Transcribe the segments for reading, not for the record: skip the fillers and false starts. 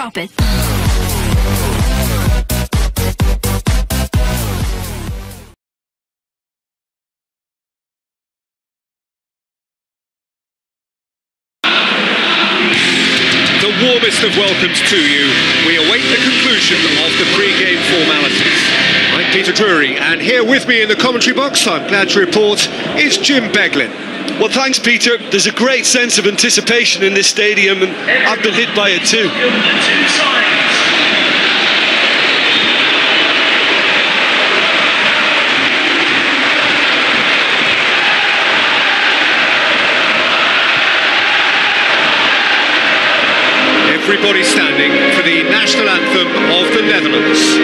Drop it. The warmest of welcomes to you. We await the conclusion of the pre-game formalities. I'm Peter Drury, and here with me in the commentary box, I'm glad to report, is Jim Beglin. Well, thanks, Peter. There's a great sense of anticipation in this stadium, and I've been hit by it too. Everybody standing for the national anthem of the Netherlands.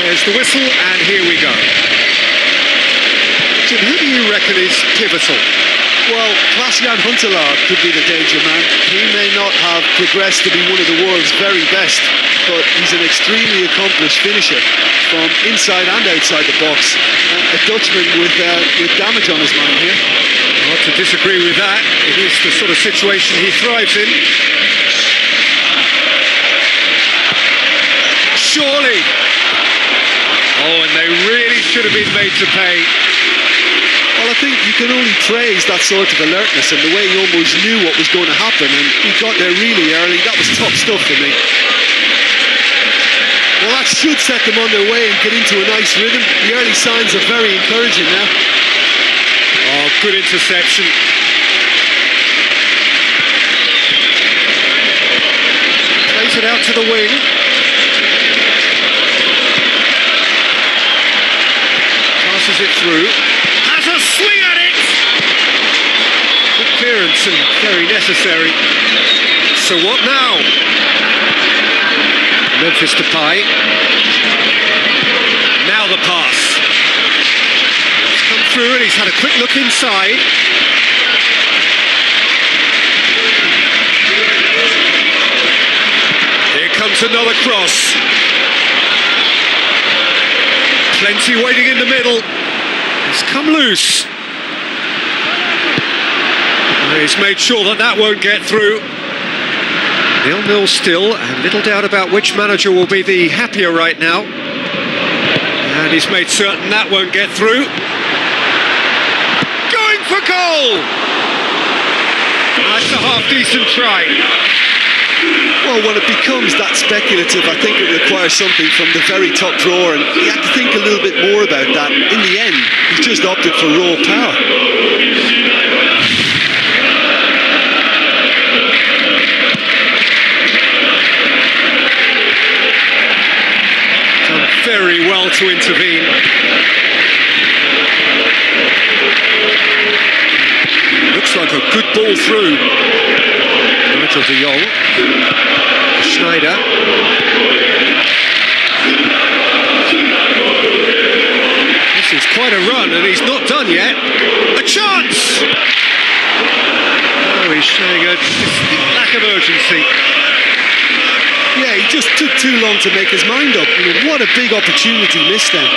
There's the whistle, and here we go. Jim, who do you reckon is pivotal? Well, Klaas-Jan Huntelaar could be the danger man. He may not have progressed to be one of the world's very best, but he's an extremely accomplished finisher from inside and outside the box. A Dutchman with damage on his mind here. Not to disagree with that. It is the sort of situation he thrives in. Surely. Oh, and they really should have been made to pay. Well, I think you can only praise that sort of alertness and the way he almost knew what was going to happen, and he got there really early. That was tough stuff for me. Well, that should set them on their way and get into a nice rhythm. The early signs are very encouraging now. Oh, good interception. Plays it out to the wing. Passes it through. Has a swing at it! Good clearance and very necessary. So what now? Memphis Depay. Now the pass. It's come through and he's had a quick look inside. Here comes another cross. Plenty waiting in the middle. It's come loose. He's made sure that that won't get through. 0-0 still, and little doubt about which manager will be the happier right now. And he's made certain that won't get through. Going for goal! That's a half-decent try. Well, when it becomes that speculative, I think it requires something from the very top drawer, and he had to think a little bit more about that. In the end, he just opted for raw power. Done very well to intervene. Looks like a good ball through. Nigel de Jong. Schneider. This is quite a run, and he's not done yet. A chance! Oh, he's showing a distinct lack of urgency. Yeah, he just took too long to make his mind up. I mean, what a big opportunity missed then.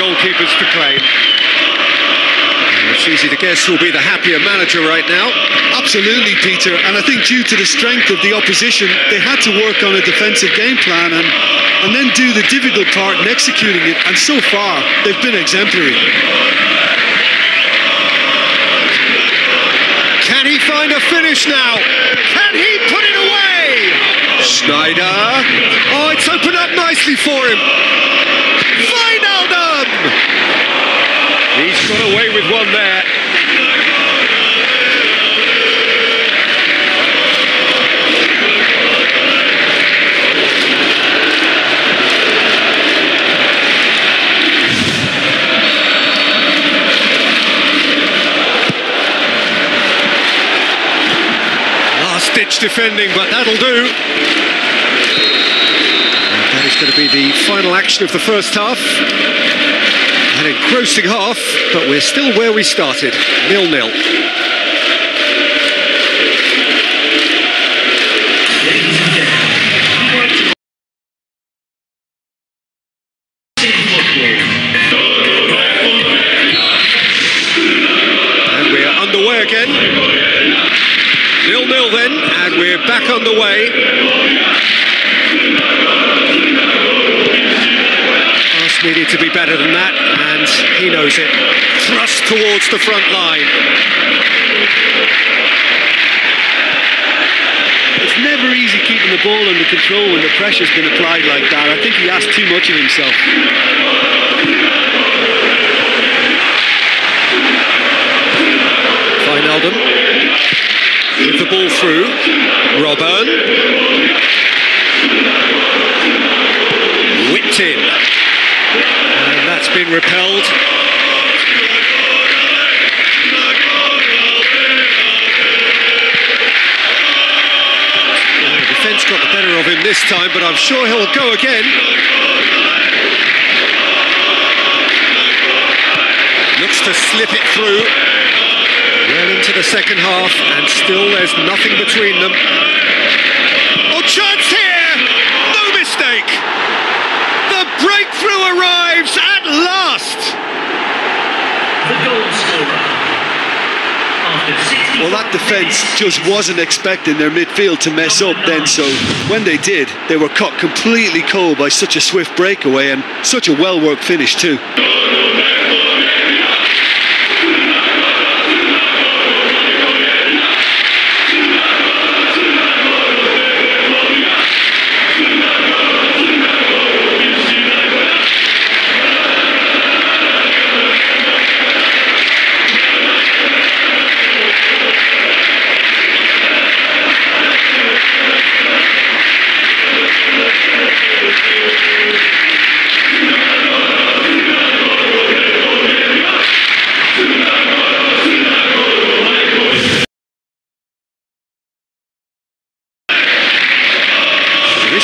goalkeepers to claim. It's easy to guess who'll be the happier manager right now. Absolutely, Peter, and I think due to the strength of the opposition, they had to work on a defensive game plan and then do the difficult part in executing it, and so far they've been exemplary. Can he find a finish now? Can he put it away? Schneider. Oh, it's opened up nicely for him. Wijnaldum! He's got away with one there. Last-ditch defending, but that'll do. And that is going to be the final action of the first half. An engrossing half, but we're still where we started, 0-0. And we're underway again. 0-0 then, and we're back underway. Pass needed to be better than that, and he knows it. Thrust towards the front line. It's never easy keeping the ball under control when the pressure's been applied like that. I think he asked too much of himself. Wijnaldum with the ball through. Robben. Whipped in. And that's been repelled. The defence got the better of him this time, but I'm sure he'll go again. Looks to slip it through. Well into the second half, and still there's nothing between them. Oh, chance here! No mistake! The breakthrough arrives at last! The goal scorer. Well, that defence just wasn't expecting their midfield to mess up then, so when they did, they were caught completely cold by such a swift breakaway and such a well-worked finish too.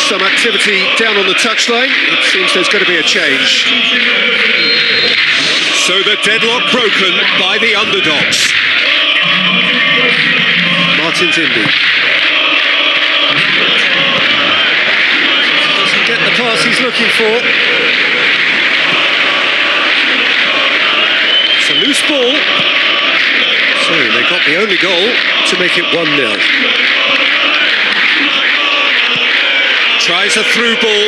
Some activity down on the touchline. It seems there's going to be a change. So the deadlock broken by the underdogs. Martins Indi. Doesn't get the pass he's looking for. It's a loose ball. So they got the only goal to make it 1-0. Tries a through ball.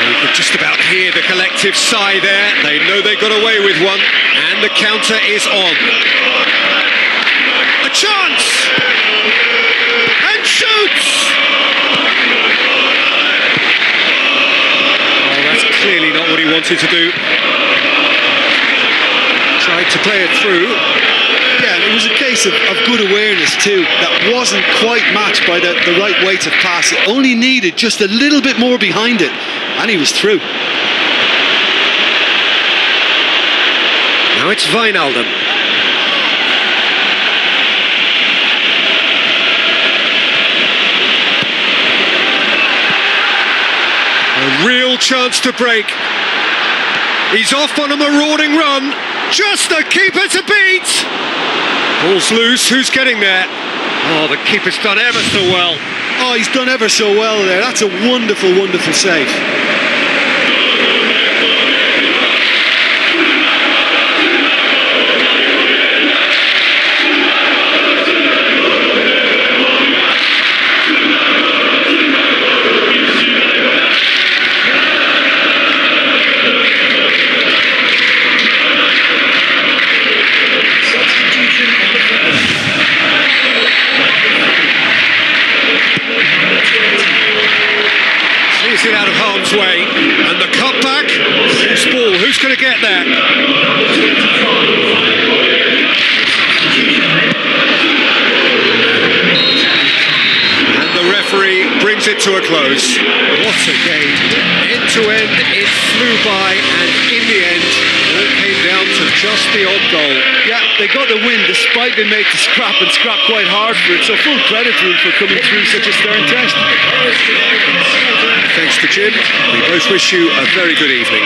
You could just about hear the collective sigh there. They know they got away with one, and the counter is on. A chance! And shoots! Oh, that's clearly not what he wanted to do. Tried to play it through. Yeah, and it was a case of good awareness too. That wasn't quite matched by the right weight of pass. It only needed just a little bit more behind it, and he was through. Now it's Wijnaldum. A real chance to break. He's off on a marauding run. Just the keeper to beat. Ball's loose. Who's getting there? Oh, the keeper's done ever so well. Oh, he's done ever so well there. That's a wonderful, wonderful save. going to get there. And the referee brings it to a close. What a game. End to end, it flew by, and in the end, all came down to just the odd goal. Yeah, they got the win despite they made the scrap and scrap quite hard for it. So full credit to them for coming through such a stern test. Thanks to Jim. We both wish you a very good evening.